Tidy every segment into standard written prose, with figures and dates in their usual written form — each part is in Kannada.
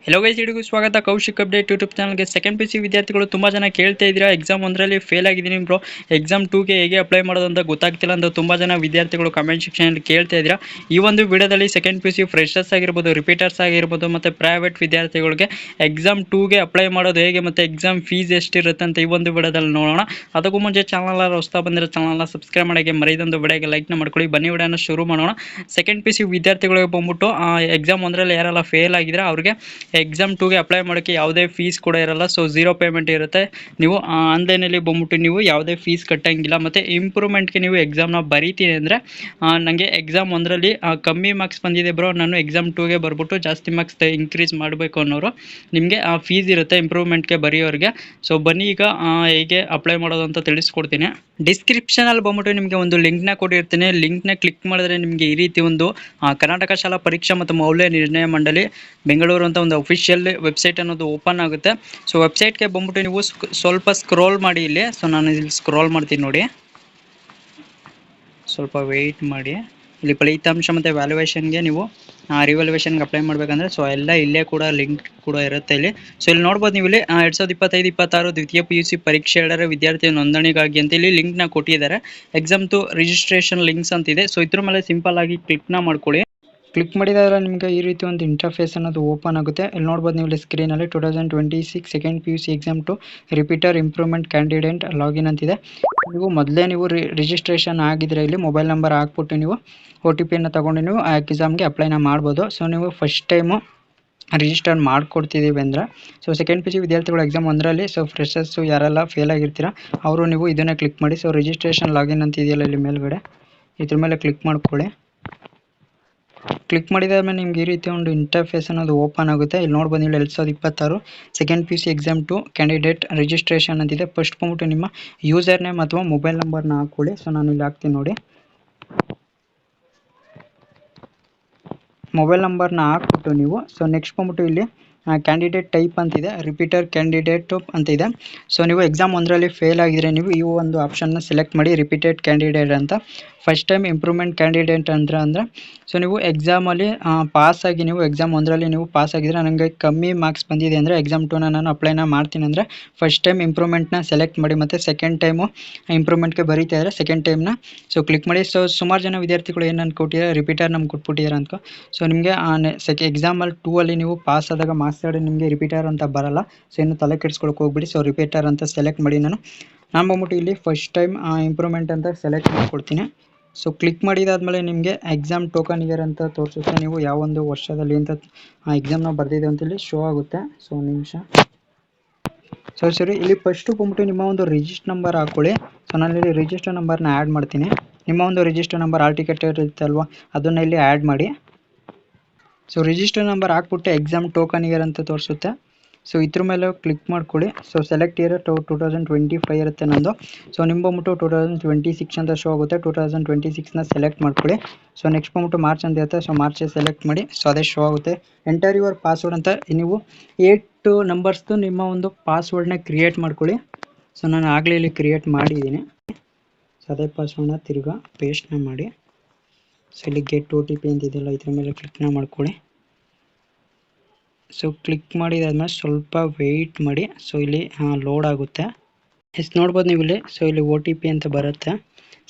ಹೆಲೋ ಗೈಸ್, ಎಲ್ಲರಿಗೂ ಸ್ವಾಗತ ಕೌಶಿಕ್ ಅಪ್ಡೇಟ್ ಯೂಟ್ಯೂಬ್ ಚಾನಲ್ಗೆ. ಸೆಕೆಂಡ್ ಪಿ ಸಿ ವಿದ್ಯಾರ್ಥಿಗಳು ತುಂಬ ಜನ ಕೇಳ್ತಾ ಇದ್ದೀರಾ, ಎಕ್ಸಾಮ್ 1ರಲ್ಲಿ ಫೇಲ್ ಆಗಿದ್ದೀನಿ ಬ್ರೋ, ಎಕ್ಸಾಮ್ 2ಗೆ ಹೇಗೆ ಅಪ್ಲೈ ಮಾಡೋದು ಅಂತ ಗೊತ್ತಾಗ್ತಿಲ್ಲ ಅಂತ ತುಂಬ ಜನ ವಿದ್ಯಾರ್ಥಿಗಳು ಕಮೆಂಟ್ ಸೆಕ್ಷನಲ್ಲಿ ಕೇಳ್ತಾ ಇದ್ದೀರಾ. ಈ ಒಂದು ವಿಡಿಯೋದಲ್ಲಿ ಸೆಕೆಂಡ್ ಪಿ ಸಿ ಫ್ರೆಶರ್ಸ್ ಆಗಿರ್ಬೋದು, ರಿಪೀಟರ್ಸ್ ಆಗಿರ್ಬೋದು ಮತ್ತು ಪ್ರೈವೇಟ್ ವಿದ್ಯಾರ್ಥಿಗಳಿಗೆ ಎಕ್ಸಾಮ್ 2ಗೆ ಅಪ್ಲೈ ಮಾಡೋದು ಹೇಗೆ ಮತ್ತು ಎಕ್ಸಾಮ್ ಫೀಸ್ ಎಷ್ಟಿರುತ್ತೆ ಅಂತ ಈ ಒಂದು ವಿಡಿಯೋದಲ್ಲಿ ನೋಡೋಣ. ಅದಕ್ಕೂ ಮುಂಚೆ ಚಾನಲ್ ಹೊಸ್ತಾ ಬಂದಿರೋ ಚಾನಲ್ನ ಸಬ್ಸ್ಕ್ರೈಬ್ ಮಾಡೋಕ್ಕೆ ಮರಿದೊಂದು ವಿಡಿಯೋಗೆ ಲೈಕ್ನ ಮಾಡ್ಕೊಳ್ಳಿ. ಬನ್ನಿ ವಿಡಿಯೋನ ಶುರು ಮಾಡೋಣ. ಸೆಕೆಂಡ್ ಪಿ ಸಿ ವಿದ್ಯಾರ್ಥಿಗಳಿಗೆ ಬಂದ್ಬಿಟ್ಟು ಎಕ್ಸಾಮ್ 1ರಲ್ಲಿ ಯಾರೆಲ್ಲ ಫೇಲ್ ಆಗಿದ್ರೆ ಅವ್ರಿಗೆ ಎಕ್ಸಾಮ್ 2ಗೆ ಅಪ್ಲೈ ಮಾಡೋಕ್ಕೆ ಯಾವುದೇ ಫೀಸ್ ಕೂಡ ಇರಲ್ಲ. ಸೊ 0 ಪೇಮೆಂಟ್ ಇರುತ್ತೆ. ನೀವು ಆನ್ಲೈನಲ್ಲಿ ಬಂದ್ಬಿಟ್ಟು ನೀವು ಯಾವುದೇ ಫೀಸ್ ಕಟ್ಟಂಗಿಲ್ಲ. ಮತ್ತು ಇಂಪ್ರೂವ್ಮೆಂಟ್ಗೆ ನೀವು ಎಕ್ಸಾಮ್ನ ಬರೀತೀನಿ ಅಂದರೆ ನನಗೆ ಎಕ್ಸಾಮ್ 1ರಲ್ಲಿ ಕಮ್ಮಿ ಮಾರ್ಕ್ಸ್ ಬಂದಿದೆ ಬ್ರೋ, ನಾನು ಎಕ್ಸಾಮ್ 2ಗೆ ಬರ್ಬಿಟ್ಟು ಜಾಸ್ತಿ ಮಾರ್ಕ್ಸ್ ಇನ್ಕ್ರೀಸ್ ಮಾಡಬೇಕು ಅನ್ನೋರು ನಿಮಗೆ ಫೀಸ್ ಇರುತ್ತೆ ಇಂಪ್ರೂವ್ಮೆಂಟ್ಗೆ ಬರೆಯೋರಿಗೆ. ಸೊ ಬನ್ನಿ ಈಗ ಹೇಗೆ ಅಪ್ಲೈ ಮಾಡೋದು ಅಂತ ತಿಳಿಸ್ಕೊಡ್ತೀನಿ. ಡಿಸ್ಕ್ರಿಪ್ಷನಲ್ಲಿ ಬಂದ್ಬಿಟ್ಟು ನಿಮಗೆ ಒಂದು ಲಿಂಕ್ನ ಕೊಟ್ಟಿರ್ತೀನಿ. ಲಿಂಕ್ನ ಕ್ಲಿಕ್ ಮಾಡಿದ್ರೆ ನಿಮಗೆ ಈ ರೀತಿ ಒಂದು ಕರ್ನಾಟಕ ಶಾಲಾ ಪರೀಕ್ಷಾ ಮತ್ತು ಮೌಲ್ಯ ನಿರ್ಣಯ ಮಂಡಳಿ ಬೆಂಗಳೂರು ಅಂತ ಒಂದು ಅಫಿಷಿಯಲ್ ವೆಬ್ಸೈಟ್ ಅನ್ನೋದು ಓಪನ್ ಆಗುತ್ತೆ. ಸೊ ವೆಬ್ಸೈಟ್ಗೆ ಬಂದ್ಬಿಟ್ಟು ನೀವು ಸ್ವಲ್ಪ ಸ್ಕ್ರೋಲ್ ಮಾಡಿ ಇಲ್ಲಿ. ಸೊ ನಾನು ಇಲ್ಲಿ ಸ್ಕ್ರೋಲ್ ಮಾಡ್ತೀನಿ ನೋಡಿ, ಸ್ವಲ್ಪ ವೆಯ್ಟ್ ಮಾಡಿ. ಇಲ್ಲಿ ಫಲಿತಾಂಶ ಮತ್ತು ವ್ಯಾಲ್ಯೂಯೇಷನ್ಗೆ ನೀವು ರಿವ್ಯಾಲ್ಯೂಯೇಷನ್ಗೆ ಅಪ್ಲೈ ಮಾಡಬೇಕಂದ್ರೆ ಸೊ ಎಲ್ಲ ಇಲ್ಲೇ ಕೂಡ ಲಿಂಕ್ ಕೂಡ ಇರುತ್ತೆ ಇಲ್ಲಿ. ಸೊ ಇಲ್ಲಿ ನೋಡ್ಬೋದು ನೀವು ಇಲ್ಲಿ 2025-26 ದ್ವಿತೀಯ PUC ಪರೀಕ್ಷೆ 2ರ ವಿದ್ಯಾರ್ಥಿ ನೋಂದಣಿಗಾಗಿ ಅಂತ ಇಲ್ಲಿ ಲಿಂಕ್ನ ಕೊಟ್ಟಿದ್ದಾರೆ. ಎಕ್ಸಾಮ್ 2 ರಿಜಿಸ್ಟ್ರೇಷನ್ ಲಿಂಕ್ಸ್ ಅಂತಿದೆ. ಸೊ ಇದ್ರ ಮೇಲೆ ಸಿಂಪಲ್ ಆಗಿ ಕ್ಲಿಕ್ನ ಮಾಡ್ಕೊಳ್ಳಿ. ಕ್ಲಿಕ್ ಮಾಡಿದಾಗ ನಿಮಗೆ ಈ ರೀತಿ ಒಂದು ಇಂಟರ್ಫೇಸ್ ಅನ್ನೋದು ಓಪನ್ ಆಗುತ್ತೆ. ಇಲ್ಲಿ ನೋಡ್ಬೋದು ನೀವು ಇಲ್ಲಿ ಸ್ಕ್ರೀನಲ್ಲಿ 2026 second PUC exam 2 repeater improvement candidate login ಅಂತಿದೆ. ನೀವು ರಿಜಿಸ್ಟ್ರೇಷನ್ ಆಗಿದ್ರೆ ಇಲ್ಲಿ ಮೊಬೈಲ್ ನಂಬರ್ ಹಾಕ್ಬಿಟ್ಟು ನೀವು OTP ತಗೊಂಡು ನೀವು ಆ ಎಕ್ಸಾಮ್ಗೆ ಅಪ್ಲೈನ ಮಾಡ್ಬೋದು. ಸೊ ನೀವು ಫಸ್ಟ್ ಟೈಮು ರಿಜಿಸ್ಟರ್ ಮಾಡಿಕೊಡ್ತಿದ್ದೀವಿ ಅಂದರೆ ಸೊ ಸೆಕೆಂಡ್ PUC ವಿದ್ಯಾರ್ಥಿಗಳು ಎಕ್ಸಾಮ್ 1ರಲ್ಲಿ ಸೊ ಫ್ರೆಶರ್ಸು ಯಾರೆಲ್ಲ ಫೇಲ್ ಆಗಿರ್ತೀರ ಅವರು ನೀವು ಇದನ್ನೇ ಕ್ಲಿಕ್ ಮಾಡಿ. ಸೊ ರಿಜಿಸ್ಟ್ರೇಷನ್ ಲಾಗಿನ್ ಅಂತ ಇದೆಯಲ್ಲ ಇಲ್ಲಿ ಮೇಲ್ಗಡೆ, ಇದ್ರ ಮೇಲೆ ಕ್ಲಿಕ್ ಮಾಡ್ಕೊಳ್ಳಿ. ಕ್ಲಿಕ್ ಮಾಡಿದಾದ್ಮೇಲೆ ನಿಮ್ಗೆ ಈ ರೀತಿ ಒಂದು ಇಂಟರ್ಫೇಸ್ ಅನ್ನೋದು ಓಪನ್ ಆಗುತ್ತೆ. ಇಲ್ಲಿ ನೋಡ್ಬೋದು ನೀವು 2026 second PUC exam 2 candidate registration ಅಂತಿದೆ. ಫಸ್ಟ್ ಬಂದ್ಬಿಟ್ಟು ನಿಮ್ಮ ಯೂಸರ್ ನೇಮ್ ಅಥವಾ ಮೊಬೈಲ್ ನಂಬರ್ನ ಹಾಕ್ಕೊಳ್ಳಿ. ಸೊ ನಾನು ಇಲ್ಲಿ ಹಾಕ್ತೀನಿ ನೋಡಿ, ಮೊಬೈಲ್ ನಂಬರ್ನ ಹಾಕ್ಬಿಟ್ಟು ನೀವು ಸೊ ನೆಕ್ಸ್ಟ್ ಬಂದ್ಬಿಟ್ಟು ಇಲ್ಲಿ ಕ್ಯಾಂಡಿಡೇಟ್ ಟೈಪ್ ಅಂತಿದೆ, ರಿಪೀಟರ್ ಕ್ಯಾಂಡಿಡೇಟ್ ಅಂತಿದೆ. ಸೊ ನೀವು ಎಕ್ಸಾಮ್ 1ರಲ್ಲಿ ಫೇಲ್ ಆಗಿದ್ರೆ ನೀವು ಈ ಒಂದು ಆಪ್ಷನ್ನ ಸೆಲೆಕ್ಟ್ ಮಾಡಿ, ರಿಪೀಟೆಡ್ ಕ್ಯಾಂಡಿಡೇಟ್ ಅಂತ. ಫಸ್ಟ್ ಟೈಮ್ ಇಂಪ್ರೂವ್ಮೆಂಟ್ ಕ್ಯಾಂಡಿಡೇಟ್ ಅಂದರೆ ಸೊ ನೀವು ಎಕ್ಸಾಮಲ್ಲಿ ಪಾಸಾಗಿ ನೀವು ಎಕ್ಸಾಮ್ 1ರಲ್ಲಿ ನೀವು ಪಾಸ್ ಆಗಿದ್ರೆ ನನಗೆ ಕಮ್ಮಿ ಮಾರ್ಕ್ಸ್ ಬಂದಿದೆ ಅಂದರೆ ಎಕ್ಸಾಮ್ 2ನ ನಾನು ಅಪ್ಲೈನ ಮಾಡ್ತೀನಿ ಅಂದರೆ ಫಸ್ಟ್ ಟೈಮ್ ಇಂಪ್ರೂವ್ಮೆಂಟ್ನ ಸೆಲೆಕ್ಟ್ ಮಾಡಿ. ಮತ್ತು ಸೆಕೆಂಡ್ ಟೈಮು ಇಂಪ್ರೂವ್ಮೆಂಟ್ಗೆ ಬರೀತಾ ಇದ್ದರೆ ಸೆಕೆಂಡ್ ಟೈಮ್ನ ಸೊ ಕ್ಲಿಕ್ ಮಾಡಿ. ಸೊ ಸುಮಾರು ಜನ ವಿದ್ಯಾರ್ಥಿಗಳು ಏನು ಅನ್ಕೊಟ್ಟಿದ್ದಾರೆ, ರಿಪೀಟರ್ ನಮ್ಗೆ ಕೊಟ್ಬಿಟ್ಟಿದ್ದಾರೆ ಅನ್ಕೋ. ಸೊ ನಿಮಗೆ ಎಕ್ಸಾಮಲ್ಲಿ 2ಅಲ್ಲಿ ನೀವು ಪಾಸ್ ಆದಾಗ ಮಾರ್ಕ್ಸ್ ನಿಮಗೆ ರಿಪೀಟರ್ ಅಂತ ಬರಲ್ಲ. ಸೊ ಇನ್ನು ತಲೆ ಕೆಡಿಸ್ಕೊಳಕ್ಕೆ ಹೋಗ್ಬಿಡಿ. ಸೊ ರಿಪೀಟರ್ ಅಂತ ಸೆಲೆಕ್ಟ್ ಮಾಡಿ. ನಾನು ಬಂದ್ಬಿಟ್ಟು ಇಲ್ಲಿ ಫಸ್ಟ್ ಟೈಮ್ ಇಂಪ್ರೂವ್ಮೆಂಟ್ ಅಂತ ಸೆಲೆಕ್ಟ್ ಮಾಡ್ಕೊಡ್ತೀನಿ. ಸೊ ಕ್ಲಿಕ್ ಮಾಡಿದಾದ್ಮೇಲೆ ನಿಮಗೆ ಎಕ್ಸಾಮ್ ಟೋಕನ್ ಇಯರ್ ಅಂತ ತೋರಿಸುತ್ತೆ, ನೀವು ಯಾವ ಒಂದು ವರ್ಷದಲ್ಲಿ ಅಂತ ಎಕ್ಸಾಮ್ನ ಬರೆದಿದೆ ಅಂತ ಇಲ್ಲಿ ಶೋ ಆಗುತ್ತೆ. ಸೊ ನಿಮಿಷ. ಸೊ ಸರಿ, ಇಲ್ಲಿ ಫಸ್ಟು ಬಂದ್ಬಿಟ್ಟು ನಿಮ್ಮ ಒಂದು ರಿಜಿಸ್ಟರ್ ನಂಬರ್ ಹಾಕ್ಕೊಳ್ಳಿ. ಸೊ ನಾನು ಇಲ್ಲಿ ರಿಜಿಸ್ಟರ್ ನಂಬರ್ನ ಆ್ಯಡ್ ಮಾಡ್ತೀನಿ. ನಿಮ್ಮ ಒಂದು ರಿಜಿಸ್ಟರ್ ನಂಬರ್ ಆಲ್ ಟಿಕೆಟ್ ಇರುತ್ತೆ ಅಲ್ವಾ, ಅದನ್ನು ಇಲ್ಲಿ ಆ್ಯಡ್ ಮಾಡಿ. ಸೊ ರಿಜಿಸ್ಟರ್ ನಂಬರ್ ಹಾಕ್ಬಿಟ್ಟು ಎಕ್ಸಾಮ್ ಟೋಕನ್ ಇಯರ್ ಅಂತ ತೋರಿಸುತ್ತೆ. ಸೊ ಇದ್ರ ಮೇಲೆ ಕ್ಲಿಕ್ ಮಾಡ್ಕೊಳ್ಳಿ. ಸೊ ಸೆಲೆಕ್ಟ್ ಇಯರ್ 2025 ಇರುತ್ತೆ ನಂದು. ಸೊ ನಿಮ್ಮ ಬಂದ್ಬಿಟ್ಟು 2026 ಅಂತ ಶೋ ಆಗುತ್ತೆ. 2026ನ ಸೆಲೆಕ್ಟ್ ಮಾಡ್ಕೊಳ್ಳಿ. ಸೊ ನೆಕ್ಸ್ಟ್ ಬಂದ್ಬಿಟ್ಟು ಮಾರ್ಚ್ ಅಂತ ಇರುತ್ತೆ. ಸೊ ಮಾರ್ಚ್ ಸೆಲೆಕ್ಟ್ ಮಾಡಿ. ಸೊ ಅದೇ ಶೋ ಆಗುತ್ತೆ. ಎಂಟರ್ ಯುವರ್ ಪಾಸ್ವರ್ಡ್ ಅಂತ ನೀವು 8 ನಂಬರ್ಸ್ದು ನಿಮ್ಮ ಒಂದು ಪಾಸ್ವರ್ಡ್ನ ಕ್ರಿಯೇಟ್ ಮಾಡ್ಕೊಳ್ಳಿ. ಸೊ ನಾನು ಆಗಲೇ ಇಲ್ಲಿ ಕ್ರಿಯೇಟ್ ಮಾಡಿದ್ದೀನಿ. ಸೊ ಅದೇ ಪಾಸ್ವರ್ಡ್ನ ತಿರ್ಗಾ ಪೇಸ್ಟ್ನ ಮಾಡಿ. ಸೊ ಇಲ್ಲಿ ಗೆಟ್ OTP ಅಂತಿದೆಯಲ್ಲ, ಇದ್ರ ಮೇಲೆ ಕ್ಲಿಕ್ನ ಮಾಡ್ಕೊಳ್ಳಿ. ಸೊ ಕ್ಲಿಕ್ ಮಾಡಿದಾದ್ಮೇಲೆ ಸ್ವಲ್ಪ ವೆಯ್ಟ್ ಮಾಡಿ. ಸೊ ಇಲ್ಲಿ ಲೋಡ್ ಆಗುತ್ತೆ. ಎಷ್ಟು ನೋಡ್ಬೋದು ನೀವು ಇಲ್ಲಿ. ಸೊ ಇಲ್ಲಿ OTP ಅಂತ ಬರುತ್ತೆ.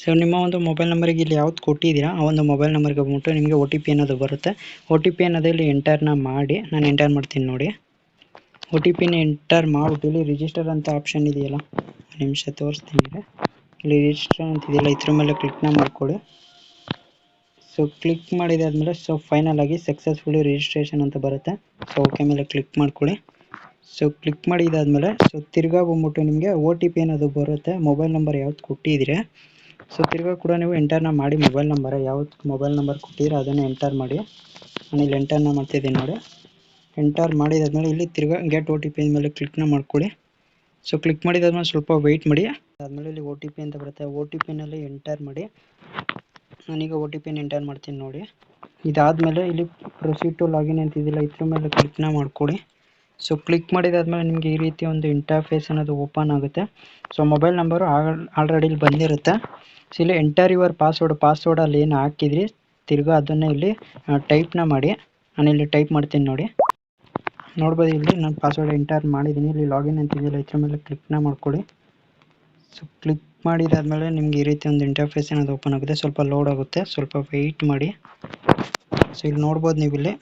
ಸೊ ನಿಮ್ಮ ಒಂದು ಮೊಬೈಲ್ ನಂಬರಿಗೆ ಇಲ್ಲಿ ಯಾವ್ದು ಕೊಟ್ಟಿದ್ದೀರಾ ಆ ಒಂದು ಮೊಬೈಲ್ ನಂಬರ್ಗೆ ಬಂದ್ಬಿಟ್ಟು ನಿಮಗೆ OTP ಅನ್ನೋದು ಬರುತ್ತೆ. OTP ಅನ್ನೋದು ಇಲ್ಲಿ ಎಂಟರ್ನ ಮಾಡಿ. ನಾನು ಎಂಟರ್ ಮಾಡ್ತೀನಿ ನೋಡಿ. OTPನ ಎಂಟರ್ ಮಾಡಿಬಿಟ್ಟು ಇಲ್ಲಿ ರಿಜಿಸ್ಟರ್ ಅಂತ ಆಪ್ಷನ್ ಇದೆಯಲ್ಲ, ನಿಮಿಷ ತೋರಿಸ್ತೀನಿ. ಇಲ್ಲಿ ರಿಜಿಸ್ಟರ್ ಅಂತಿದೆಯಲ್ಲ, ಇದ್ರ ಮೇಲೆ ಕ್ಲಿಕ್ನ ಮಾಡ್ಕೊಳ್ಳಿ. ಸೊ ಕ್ಲಿಕ್ ಮಾಡಿದಾದ್ಮೇಲೆ ಸೊ ಫೈನಲ್ ಆಗಿ ಸಕ್ಸಸ್ಫುಲಿ ರಿಜಿಸ್ಟ್ರೇಷನ್ ಅಂತ ಬರುತ್ತೆ. ಸೊ ಓಕೆ ಮೇಲೆ ಕ್ಲಿಕ್ ಮಾಡ್ಕೊಳ್ಳಿ. ಸೊ ಕ್ಲಿಕ್ ಮಾಡಿದಾದ್ಮೇಲೆ ಸೊ ತಿರ್ಗಾ ಬಂದ್ಬಿಟ್ಟು ನಿಮಗೆ OTP ಅನ್ನೋದು ಬರುತ್ತೆ. ಮೊಬೈಲ್ ನಂಬರ್ ಯಾವ್ದು ಕೊಟ್ಟಿದ್ದೀರಿ ಸೊ ತಿರ್ಗಾ ಕೂಡ ನೀವು ಎಂಟರ್ನ ಮಾಡಿ. ಮೊಬೈಲ್ ನಂಬರ್ ಯಾವ್ದು ಮೊಬೈಲ್ ನಂಬರ್ ಕೊಟ್ಟಿದ್ದೀರಾ ಅದನ್ನು ಎಂಟರ್ ಮಾಡಿ. ನಾನು ಇಲ್ಲಿ ಎಂಟರ್ನ ಮಾಡ್ತಿದ್ದೀನಿ ನೋಡಿ. ಎಂಟರ್ ಮಾಡಿದಾದ್ಮೇಲೆ ಇಲ್ಲಿ ತಿರ್ಗಾ ಗೆಟ್ OTP ಮೇಲೆ ಕ್ಲಿಕ್ನ ಮಾಡ್ಕೊಳ್ಳಿ. ಸೊ ಕ್ಲಿಕ್ ಮಾಡಿದಾದ್ಮೇಲೆ ಸ್ವಲ್ಪ ವೆಯ್ಟ್ ಮಾಡಿ. ಅದಾದಮೇಲೆ ಇಲ್ಲಿ OTP ಅಂತ ಬರುತ್ತೆ. OTPನಲ್ಲಿ ಎಂಟರ್ ಮಾಡಿ. ನಾನೀಗ OTPನ ಎಂಟರ್ ಮಾಡ್ತೀನಿ ನೋಡಿ. ಇದಾದಮೇಲೆ ಇಲ್ಲಿ ಪ್ರೊಸೀಡ್ ಟು ಲಾಗಿನ್ ಅಂತಿದ್ದಿಲ್ಲ, ಇದ್ರ ಮೇಲೆ ಕ್ಲಿಕ್ನ ಮಾಡ್ಕೊಳ್ಳಿ. ಸೊ ಕ್ಲಿಕ್ ಮಾಡಿದಾದ್ಮೇಲೆ ನಿಮಗೆ ಈ ರೀತಿ ಒಂದು ಇಂಟರ್ಫೇಸ್ ಅನ್ನೋದು ಓಪನ್ ಆಗುತ್ತೆ. ಸೊ ಮೊಬೈಲ್ ನಂಬರು ಆಲ್ರೆಡಿ ಇಲ್ಲಿ ಬಂದಿರುತ್ತೆ. ಸೊ ಇಲ್ಲಿ ಎಂಟರ್ ಯುವರ್ ಪಾಸ್ವರ್ಡಲ್ಲಿ ಏನು ಹಾಕಿದ್ರಿ ತಿರ್ಗಾ ಅದನ್ನು ಇಲ್ಲಿ ಟೈಪ್ನ ಮಾಡಿ. ನಾನಿಲ್ಲಿ ಟೈಪ್ ಮಾಡ್ತೀನಿ ನೋಡಿ. ನೋಡ್ಬೋದು ಇಲ್ಲಿ ನಾನು ಪಾಸ್ವರ್ಡ್ ಎಂಟರ್ ಮಾಡಿದ್ದೀನಿ. ಇಲ್ಲಿ ಲಾಗಿನ್ ಅಂತಿದೆಯಲ್ಲ ಇದ್ರ ಮೇಲೆ ಕ್ಲಿಕ್ನ ಮಾಡ್ಕೊಳ್ಳಿ. ಸೊ ಕ್ಲಿಕ್ ಮಾಡಿದಾದ್ಮೇಲೆ ನಿಮ್ಗೆ ಈ ರೀತಿ ಒಂದು ಇಂಟರ್ಫೇಸ್ ಏನಾದ್ರು ಓಪನ್ ಆಗುತ್ತೆ. ಸ್ವಲ್ಪ ಲೋಡ್ ಆಗುತ್ತೆ, ಸ್ವಲ್ಪ ವೆಯ್ಟ್ ಮಾಡಿ. ಸೊ ಇಲ್ಲಿ ನೋಡ್ಬೋದು ನೀವು ಇಲ್ಲಿ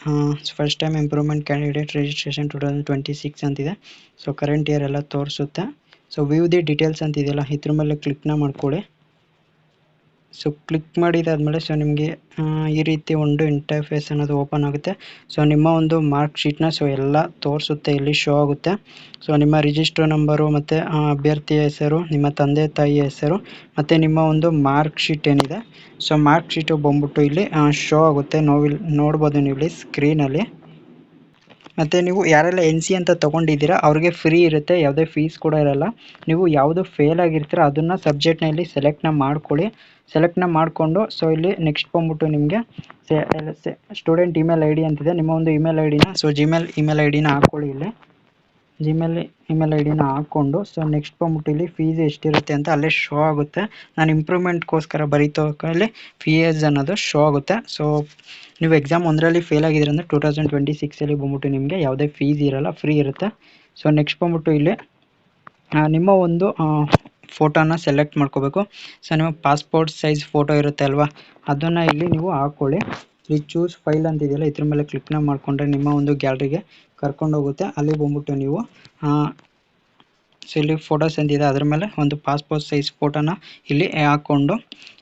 first time improvement candidate registration 2026 ಅಂತಿದೆ. ಸೊ ಕರೆಂಟ್ ಇಯರ್ ಎಲ್ಲ ತೋರಿಸುತ್ತೆ. ಸೊ ವ್ಯೂ ದಿ ಡೀಟೇಲ್ಸ್ ಅಂತಿದೆಯಲ್ಲ ಇದ್ರ ಮೇಲೆ ಕ್ಲಿಕ್ನ ಮಾಡ್ಕೊಳ್ಳಿ. ಸೊ ಕ್ಲಿಕ್ ಮಾಡಿದಾದ್ಮೇಲೆ ಸೊ ನಿಮಗೆ ಈ ರೀತಿ ಒಂದು ಇಂಟರ್ಫೇಸ್ ಅನ್ನೋದು ಓಪನ್ ಆಗುತ್ತೆ. ಸೊ ನಿಮ್ಮ ಒಂದು ಮಾರ್ಕ್ ಶೀಟ್ನ ಸೊ ಎಲ್ಲ ತೋರಿಸುತ್ತೆ, ಇಲ್ಲಿ ಶೋ ಆಗುತ್ತೆ. ಸೊ ನಿಮ್ಮ ರಿಜಿಸ್ಟರ್ ನಂಬರು ಮತ್ತು ಅಭ್ಯರ್ಥಿಯ ಹೆಸರು, ನಿಮ್ಮ ತಂದೆ ತಾಯಿಯ ಹೆಸರು ಮತ್ತು ನಿಮ್ಮ ಒಂದು ಮಾರ್ಕ್ ಶೀಟ್ ಏನಿದೆ ಸೊ ಮಾರ್ಕ್ ಶೀಟು ಬಂದ್ಬಿಟ್ಟು ಇಲ್ಲಿ ಶೋ ಆಗುತ್ತೆ. ನೋಡ್ಬೋದು ನೀವು ಇಲ್ಲಿ ಸ್ಕ್ರೀನಲ್ಲಿ. ಮತ್ತು ನೀವು ಯಾರೆಲ್ಲ NC ಅಂತ ತೊಗೊಂಡಿದ್ದೀರಾ ಅವ್ರಿಗೆ ಫ್ರೀ ಇರುತ್ತೆ, ಯಾವುದೇ ಫೀಸ್ ಕೂಡ ಇರೋಲ್ಲ. ನೀವು ಯಾವುದು ಫೇಲ್ ಆಗಿರ್ತೀರ ಅದನ್ನು ಸಬ್ಜೆಕ್ಟ್ನ ಇಲ್ಲಿ ಸೆಲೆಕ್ಟ್ನ ಮಾಡ್ಕೊಳ್ಳಿ. ಸೆಲೆಕ್ಟ್ನ ಮಾಡಿಕೊಂಡು ಸೊ ಇಲ್ಲಿ ನೆಕ್ಸ್ಟ್ ಬಂದ್ಬಿಟ್ಟು ನಿಮಗೆ ಸ್ಟೂಡೆಂಟ್ ಇಮೇಲ್ ID ಅಂತಿದೆ. ನಿಮ್ಮ ಒಂದು ಇಮೇಲ್ ಐಡಿನ ಸೊ ಜಿಮೇಲ್ ಇಮೇಲ್ ಐಡಿನ ಹಾಕ್ಕೊಳ್ಳಿ. ಇಲ್ಲಿ ಜಿಮೇಲ್ ಇಮೇಲ್ ಐಡಿನ ಹಾಕ್ಕೊಂಡು ಸೊ ನೆಕ್ಸ್ಟ್ ಬಂದ್ಬಿಟ್ಟು ಇಲ್ಲಿ ಫೀಸ್ ಎಷ್ಟಿರುತ್ತೆ ಅಂತ ಅಲ್ಲೇ ಶೋ ಆಗುತ್ತೆ. ನಾನು ಇಂಪ್ರೂವ್ಮೆಂಟ್ಗೋಸ್ಕರ ಬರೀತೋಕಲ್ಲಿ ಫೀಸ್ ಅನ್ನೋದು ಶೋ ಆಗುತ್ತೆ. ಸೊ ನೀವು ಎಕ್ಸಾಮ್ 1ರಲ್ಲಿ ಫೇಲ್ ಆಗಿದ್ದೀರ ಅಂದರೆ 2026ಅಲ್ಲಿ ಬಂದ್ಬಿಟ್ಟು ನಿಮಗೆ ಯಾವುದೇ ಫೀಸ್ ಇರೋಲ್ಲ, ಫ್ರೀ ಇರುತ್ತೆ. ಸೊ ನೆಕ್ಸ್ಟ್ ಬಂದ್ಬಿಟ್ಟು ಇಲ್ಲಿ ನಿಮ್ಮ ಒಂದು ಫೋಟೋನ ಸೆಲೆಕ್ಟ್ ಮಾಡ್ಕೋಬೇಕು. ಸೊ ನಿಮ್ಮ ಪಾಸ್ಪೋರ್ಟ್ ಸೈಜ್ ಫೋಟೋ ಇರುತ್ತೆ ಅಲ್ವಾ, ಅದನ್ನು ಇಲ್ಲಿ ನೀವು ಹಾಕ್ಕೊಳ್ಳಿ. ಇಲ್ಲಿ ಚೂಸ್ ಫೈಲ್ ಅಂತಿದೆಯಲ್ಲ ಇದ್ರ ಮೇಲೆ ಕ್ಲಿಕ್ನ ಮಾಡಿಕೊಂಡ್ರೆ ನಿಮ್ಮ ಒಂದು ಗ್ಯಾಲರಿಗೆ ಕರ್ಕೊಂಡೋಗುತ್ತೆ. ಅಲ್ಲಿ ಬಂದ್ಬಿಟ್ಟು ನೀವು ಸೊ ಇಲ್ಲಿ ಫೋಟೋಸ್ ಅಂತಿದೆ ಅದ್ರ ಮೇಲೆ ಒಂದು ಪಾಸ್ಪೋರ್ಟ್ ಸೈಜ್ ಫೋಟೋನ ಇಲ್ಲಿ ಹಾಕ್ಕೊಂಡು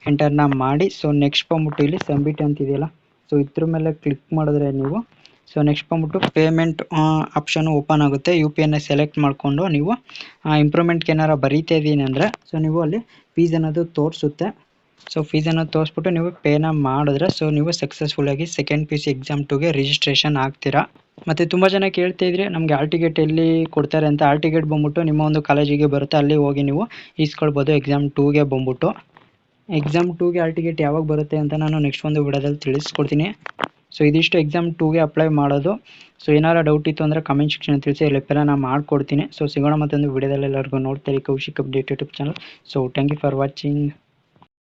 ಎಂಟರ್ನ ಮಾಡಿ. ಸೊ ನೆಕ್ಸ್ಟ್ ಬಂದ್ಬಿಟ್ಟು ಇಲ್ಲಿ ಸಬ್ಮಿಟ್ ಅಂತಿದೆಯಲ್ಲ ಸೊ ಇದ್ರ ಮೇಲೆ ಕ್ಲಿಕ್ ಮಾಡಿದ್ರೆ ನೀವು ಸೊ ನೆಕ್ಸ್ಟ್ ಬಂದ್ಬಿಟ್ಟು ಪೇಮೆಂಟ್ ಆಪ್ಷನ್ ಓಪನ್ ಆಗುತ್ತೆ. UPIನ ಸೆಲೆಕ್ಟ್ ಮಾಡಿಕೊಂಡು ನೀವು ಇಂಪ್ರೂವ್ಮೆಂಟ್ಗೆ ಏನಾರು ಬರೀತಾ ಇದ್ದೀನಿ ಅಂದರೆ ಸೊ ನೀವು ಅಲ್ಲಿ ಫೀಸ್ ಅನ್ನೋದು ತೋರಿಸುತ್ತೆ. ಸೊ ಫೀಸನ್ನು ತೋರಿಸ್ಬಿಟ್ಟು ನೀವು ಪೇನ ಮಾಡಿದ್ರೆ ಸೊ ನೀವು ಸಕ್ಸಸ್ಫುಲ್ಲಾಗಿ ಸೆಕೆಂಡ್ PUC ಎಕ್ಸಾಮ್ 2ಗೆ ರಿಜಿಸ್ಟ್ರೇಷನ್ ಆಗ್ತೀರಾ. ಮತ್ತು ತುಂಬ ಜನ ಕೇಳ್ತಾ ಇದ್ರಿ ನಮಗೆ ಹಾಲ್ ಟಿಕೆಟ್ ಎಲ್ಲಿ ಕೊಡ್ತಾರೆ ಅಂತ. ಹಾಲ್ ಟಿಕೆಟ್ ಬಂದ್ಬಿಟ್ಟು ನಿಮ್ಮ ಒಂದು ಕಾಲೇಜಿಗೆ ಬರುತ್ತೆ, ಅಲ್ಲಿ ಹೋಗಿ ನೀವು ಇಸ್ಕೊಳ್ಬೋದು. ಎಕ್ಸಾಮ್ 2ಗೆ ಬಂದ್ಬಿಟ್ಟು ಎಕ್ಸಾಮ್ 2ಗೆ ಹಾಲ್ ಟಿಕೆಟ್ ಯಾವಾಗ ಬರುತ್ತೆ ಅಂತ ನಾನು ನೆಕ್ಸ್ಟ್ ಒಂದು ವಿಡಿಯೋದಲ್ಲಿ ತಿಳಿಸ್ಕೊಡ್ತೀನಿ. ಸೊ ಇದಿಷ್ಟು ಎಕ್ಸಾಮ್ 2ಗೆ ಅಪ್ಲೈ ಮಾಡೋದು. ಸೊ ಏನಾರು ಡೌಟ್ ಇತ್ತು ಅಂದರೆ ಕಮೆಂಟ್ ಸೆಕ್ಷನ್ ತಿಳಿಸಿ, ರಿಪ್ಲೈ ನಾನು ಮಾಡ್ಕೊಡ್ತೀನಿ. ಸೊ ಸಿಗೋಣ ಮತ್ತೊಂದು ವಿಡಿಯೋದಲ್ಲಿ. ಎಲ್ಲರಿಗೂ ನೋಡ್ತಾರೆ Kaushik update YouTube channel. So thank you for watching.